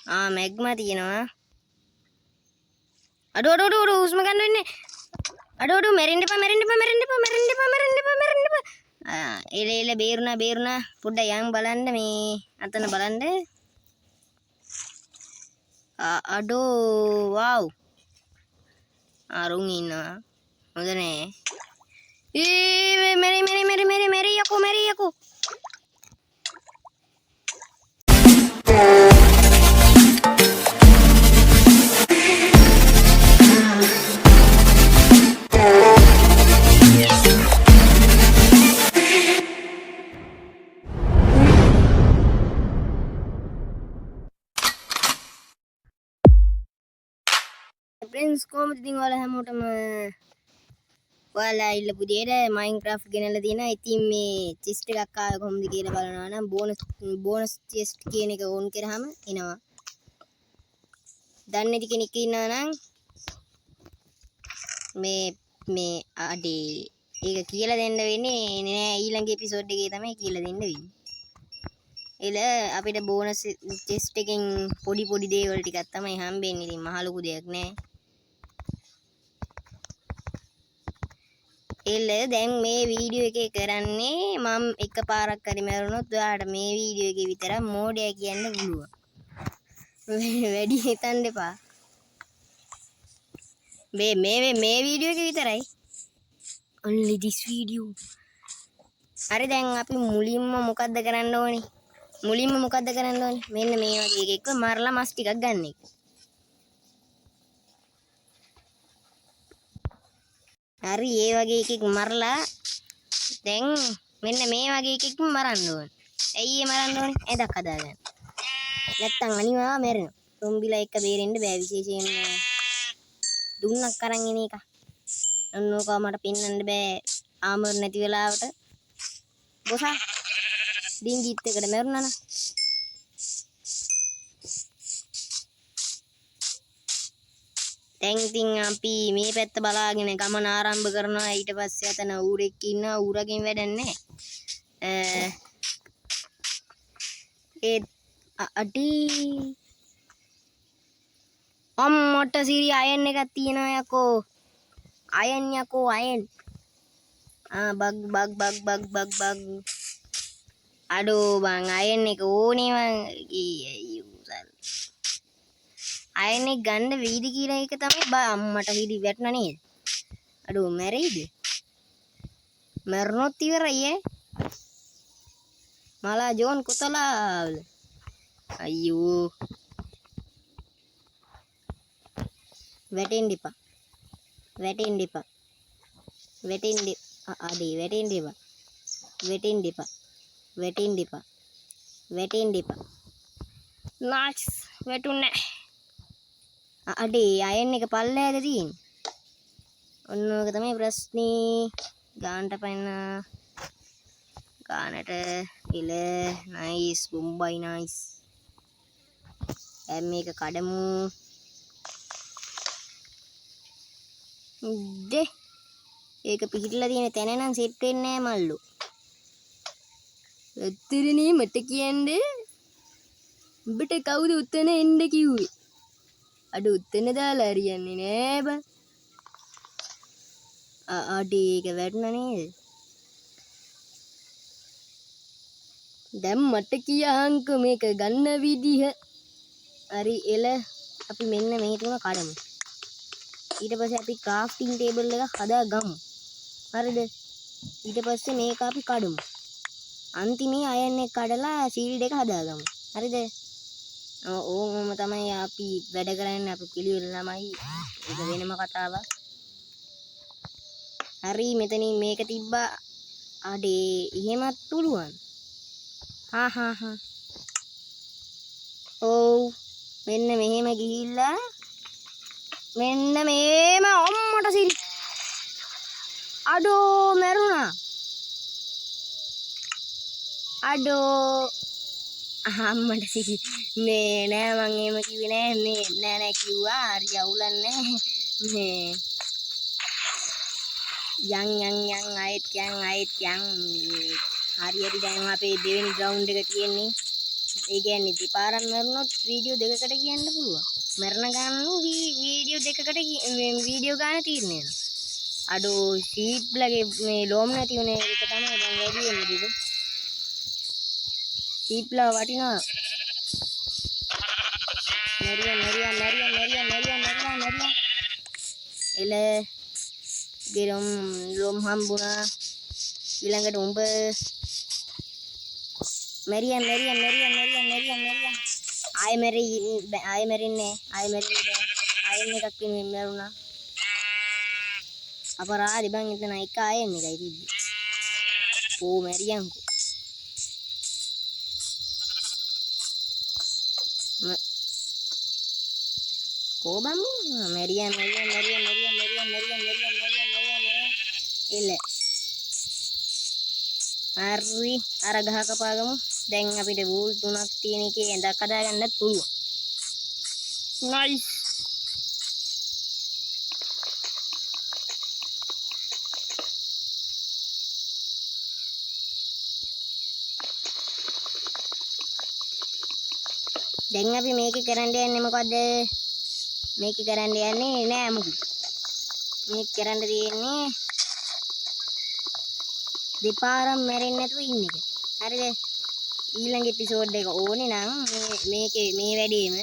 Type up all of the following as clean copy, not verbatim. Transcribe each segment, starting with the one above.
මැග්මා තියෙනවා. අඩෝ හුස්ම ගන්න වෙන්නේ. අඩෝ මැරෙන්න එපා. එල බේරුණා. පොඩ්ඩක් යන් බලන්න මේ අතන බලන්න. අඩෝ වව්. අරුන් ඉන්නවා. හොඳ නෑ. මෙරි යකෝ. फ्रेंड्स කොහොමද ඉතින් ඔයාලා හැමෝටම ඔයාලා ඉල්ලපු දෙයට මයින්ක්‍රාෆ්ට් ගෙනල්ලා තියෙනවා. ඉතින් මේ චෙස්ට් එකක් ආවේ කොහොමද කියලා බලනවා නම් බෝනස් චෙස්ට් කියන එක ඕන් කරාම එනවා. දන්නේ නැති කෙනෙක් ඉන්නවා නම් මේ අඩේ ඒක කියලා දෙන්න වෙන්නේ නෑ. ඊළඟ එපිසෝඩ් එකේ තමයි කියලා දෙන්න වෙන්නේ. එල අපිට බෝනස් චෙස්ට් එකෙන් පොඩි දේවල් ටිකක් තමයි හම්බෙන්නේ. ඉතින් මහ ලොකු දෙයක් නෑ. එල දැන් මේ වීඩියෝ එකේ කරන්නේ මම එකපාරක් හරි මරුණොත් ඔයාලට මේ වීඩියෝ එකේ විතරක් මෝඩයා කියන්න පුළුවන්. වැඩි හිතන්න එපා. මේ වීඩියෝ එකේ විතරයි. only this video. හරි දැන් අපි මුලින්ම මොකද්ද කරන්න ඕනේ? මෙන්න මේ වගේ එකෙක්ව මරලා මස් ටිකක් ගන්න එක. හරි ඒ වගේ එකෙක් මරලා දැන් මෙන්න මේ වගේ එකෙක් මරන්න ඕනේ. ඇයි ඒ මරන්න ඕනේ? ඇදක් හදාගන්න. නැත්තම් අනිවා මැරෙනවා. තොම්බිලා එක බේරෙන්න බෑ විශේෂයෙන්ම දුන්නක් අරන් එන එක. ඔන්නෝක මට පින්නන්න බෑ ආමර් නැති වෙලාවට. බොසා ඩිංගිත් එකට මැරුණා න ะ. දැන් ඉතින් අපි මේ පැත්ත බලාගෙන ගමන ආරම්භ කරනවා. ඊට පස්සේ අතන ඌරෙක් ඉන්නවා. ඌරගෙන් වැඩක් නැහැ. ඒ අඩි අම්මට සිරි අයන් එකක් තියෙනවා යකෝ. අයන් බග් අඩෝ බං අයන් එක ඕනේ මං අයන් එක ගන්න වීදි කියලා එක තමයි අම්මට හිරි වැටුණා නේද? අඩෝ මැරෙයිද? මැරුණොත් ඉවරයි ඈ. මලා ජෝන් කොතලාවල අයියෝ වැටෙන්න එපා. වැටෙන්න එපා. නයිස් වැටුනේ. අඩේ අයන් එක පල්ලෑද තියෙන්නේ. ඔන්න ඔක තමයි ප්‍රශ්නේ. ගානට පයින්න ගානට ඉල නයිස් බුම්බයි නයිස්. දැන් මේක කඩමු. දෙ ඒක පිහිටලා තියෙන තැන නම් සෙට් වෙන්නේ නෑ මල්ලෝ. ඇත්තටනේ මට කියන්නේ උඹට කවුද උතන එන්න කිව්වේ? අඩ උතන දාලා හරියන්නේ නෑ බං. අඩේ ඒක වැටුණා නේද? දැන් මට කියහන්කෝ මේක ගන්න විදිහ. හරි එල අපි මෙන්න මේ තුන කඩමු. ඊට පස්සේ අපි ක්‍රාෆ්ටිං ටේබල් එක හදාගමු. හරිද? ඊට පස්සේ මේක අපි කඩමු. අන්තිමේ අයන් එක කඩලා ෂීල්ඩ් එක හදාගමු. හරිද? ඕම තමයි අපි වැඩ කරන්නේ. අපි පිළිවෙල ළමයි. ඒක වෙනම කතාවක්. හරි මෙතනින් මේක තිබ්බා. අඩේ එහෙමත් පුළුවන්. ඔව් මෙන්න මෙහෙම ගිහිල්ලා මෙන්න මේම අම්මට සිරි. අඩෝ මැරුණා. අඩෝ අම්මට සිරි. මේ නෑ මං එහෙම කිව්වේ නෑ. මේ නෑ කිව්වා. හරි අවුලක් නෑ. මේ යන් ආයෙත් යන්. හරි දැන් අපේ දෙවෙනි ග්‍රවුන්ඩ් එක තියෙන්නේ. ඒ කියන්නේ දෙපාරක් මරුණොත් වීඩියෝ දෙකකට කියන්න පුළුවන්. මරණ ගානු වීඩියෝ දෙකකට වීඩියෝ ගාන තීරණය වෙනවා. අඩෝ ෂීප්ලගේ මේ ලෝම් නැති උනේ ඒක තමයි දැන් වැඩි වෙන්නේ දිද. ෂීප්ලා වටිනවා. මරියා එල ගෙරම් ලොම් හම්බුණා. ඊළඟට උඹ මරියා ආයෙ මැරෙන්නේ ආයෙම එකක් වෙනුවෙන් මැරුණා. අපරාධි බං එතන එක ආයෙම එකයි තිබ්බේ. ඕ මැරියන්කෝ. කොබම් මැරියා එල හරි අර ගහ කපාගමු. දැන් අපිට වූල් 3ක් තියෙන එකේ ඇඳක් හදා ගන්නත් පුළුවන්. නයිස්. දැන් අපි මේක කරන්න යන්නේ මොකද්ද? මේක කරන්න යන්නේ නෑ මොකද? මේක කරන්න තියෙන්නේ දෙපාරක් මැරෙන්නේ නැතුව ඉන්න එක. හරිද? ඊළඟ එපිසෝඩ් එක ඕනේ නම් මේකේ මේ වැඩේම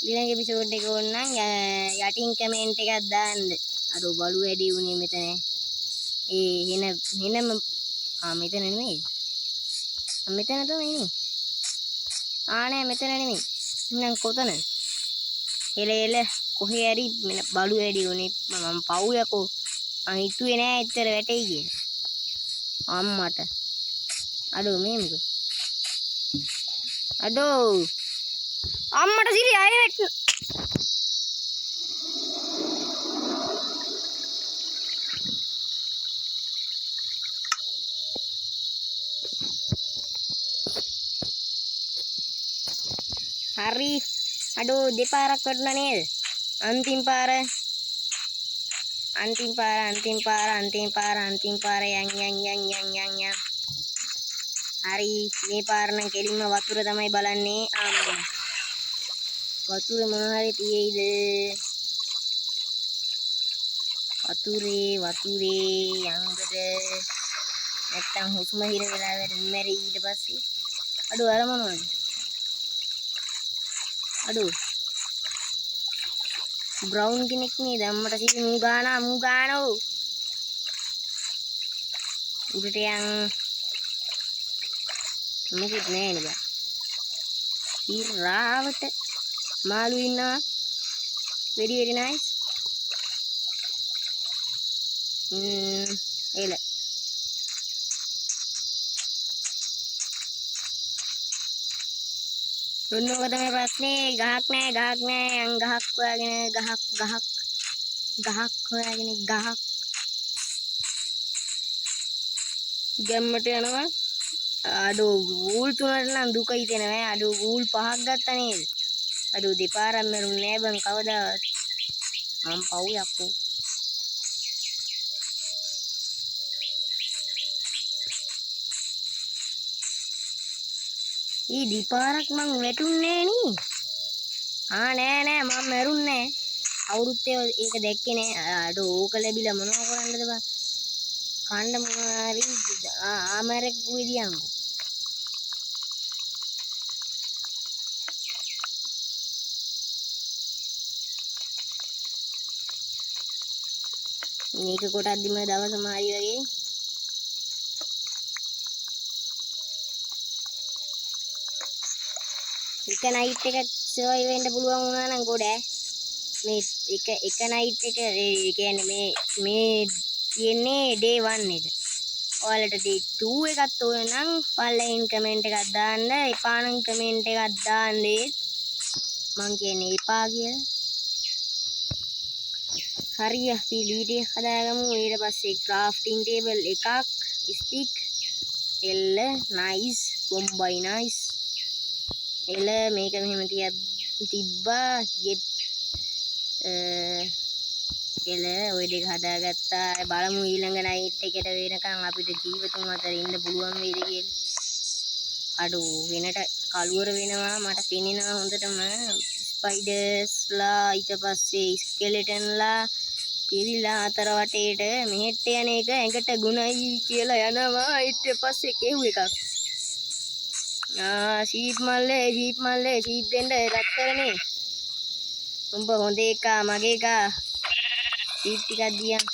ඊළඟ එපිසෝඩ් එක ඕන නම් යටින් කමෙන්ට් එකක් දාන්න. අර බලු වැඩි උනේ මෙතන. මෙතන නෙමෙයි. මෙතන තමයි නේ. නෑ මෙතන නෙමෙයි. නම් කොතන? එල කොහේ හරි බලු වැඩි උනේ මම පව් යකෝ. මං හිතුවේ නෑ ඇත්තට වැටෙයි කියලා. අම්මට. අඩෝ මේ මොකද? අඩෝ අම්මට සිරි ආයෙ වැටුණා. හරි අඩෝ දෙපාරක් වටුණා නේද? අන්තිම පාර යන් හරි මේ පාර නම් කෙලින්ම වතුර තමයි බලන්නේ. වතුර මොන හරි තියෙයිද? වතුරේ යංගද නැත්තම් හුස්ම හිර වෙලා මැරි ඊට පස්සේ අඩෝ අර මොනවද? අඩෝ බ්‍රවුන් කෙනෙක් නේද? අම්මට සිරි මූ ගානෝ උඩට යන් මොකුත් නෑ නේද? ඉරාවට මාළු ඉන්නවා. very nice. එල දුන්නෝක තමයි ප්‍රශ්නේ. ගහක් නෑ යන් ගහක් හොයාගෙන ගහක් හොයාගෙන ගැම්මට යනවා. අඩෝ වූල් 3ට නම් දුක හිතෙනවා. අඩෝ වූල් 5ක් ගත්තා නේද? අඩෝ දෙපාරක් මරුන්නේ නෑ බං කවදාවත්. මම පව් යකෝ. ඊ දෙපාරක් මං වැටුන්නේ නේ. නෑ මම මැරුන්නේ නෑ. අවුරුත් ඒක දැක්කේ නෑ. අඩෝ ඕක ලැබිලා මොනව කරන්නද බං? කන්න මොනවාරි ආමරෙක් පුවිදියන්කෝ. මේක කොටද්දිම දවස මාරි වගේ එක නයිට් එක සර්වයිව් වෙන්න පුළුවන් වුණා නම් ගොඩ මේ එක නයිට් එක ඒ කියන්නේ මේ තියෙන්නේ ඩේ 1 එක. ඔයාලට ඩේ 2 එකක් ඕන නම් පල්ලෙන් කමෙන්ට් එකක් දාන්න. එපා නම් කමෙන්ට් එකක් දාන්න. මං කියන්නේ එපා කියලා. හරි අපි ලීඩේ හදාගමු. ඊට පස්සේ ක්‍රාෆ්ටිං ටේබල් එකක් ස්ටික් එල්ල නයිස් බොම්බයි නයිස් එල මේක මෙහෙම තිබ්බා යෙප් එල ඔය දෙක හදාගත්තා. බලමු ඊළඟ නයිට් එකට වෙනකන් අපිට ජීවිතුන් අතර ඉන්න පුළුවන් වේද කියලා. අඩෝ වෙනට කළුවර වෙනවා මට පේනවා හොඳටම ස්පයිඩර්ස්ලා ඊට පස්සේ ස්කෙලටන්ලා පිරිලා අතර වටේට මෙහෙට යන එක ඇඟට ගුණයි කියලා යනවා ඊට පස්සේ කෙව් එකක් ශීප් මල්ලේ ශීප් දෙන්න රත්තරනේ උඹ හොඳ එකා මගේ එකා ශීප් ටිකක් දියන්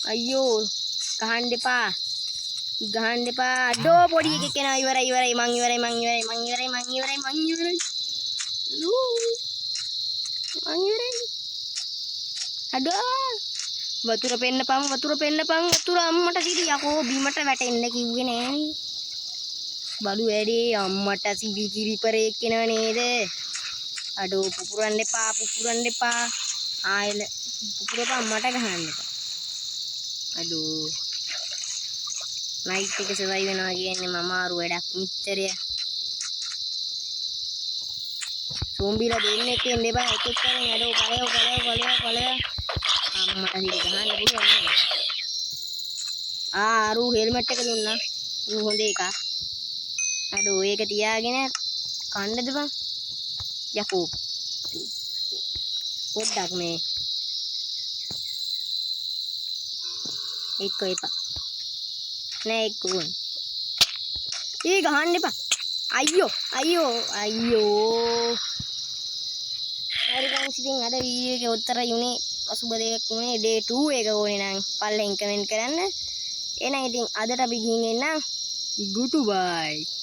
අයියෝ ගහන්න එපා අඩෝ පොඩි එකෙක් එනවා ඉවරයි මං ඉවරයි අඩෝ වතුර පෙන්නපන් වතුර අම්මට සිරි යකෝ බීමට වැටෙන්න කිව්වේ නෑනේ බලු වැඩේ අම්මට සිරි කිරිපරේක් එනව නේද අඩෝ පුපුරන්න එපා ආයෙල පුපුරපන් මට ගහන්න එපා අඩෝ නයිට් එක සවයි වෙනවා කියන්නේ මම අමාරු වැඩක් මිච්චරය සෝම්බිලා දෙන්නෙක් එන්න එපා එක කරන් අඩෝ බලය අම්මට සිරි ගහන්න පුළුවන් නේද අරු හෙල්මට් එක දුන්නා හොඳ එකක් අඩෝ ඒක තියාගෙන කන්නද බං යකෝ පොඩ්ඩක් මේ එක්ක එපා නෑ එක්ක උන් ඒ ගහන්න එපා අයියෝ හරි ගාන්ස් ඉතින් අද වීඩියෝ එකේ උත්තරයි උනේ අසුබ දෙකක් උනේ ඩේ 2 එක ඕනේ නම් පල්ලෙන් කමෙන්ට් කරන්න එහෙනම් ඉතින් අදට අපි ගිහින් එන්න ගුටු බයි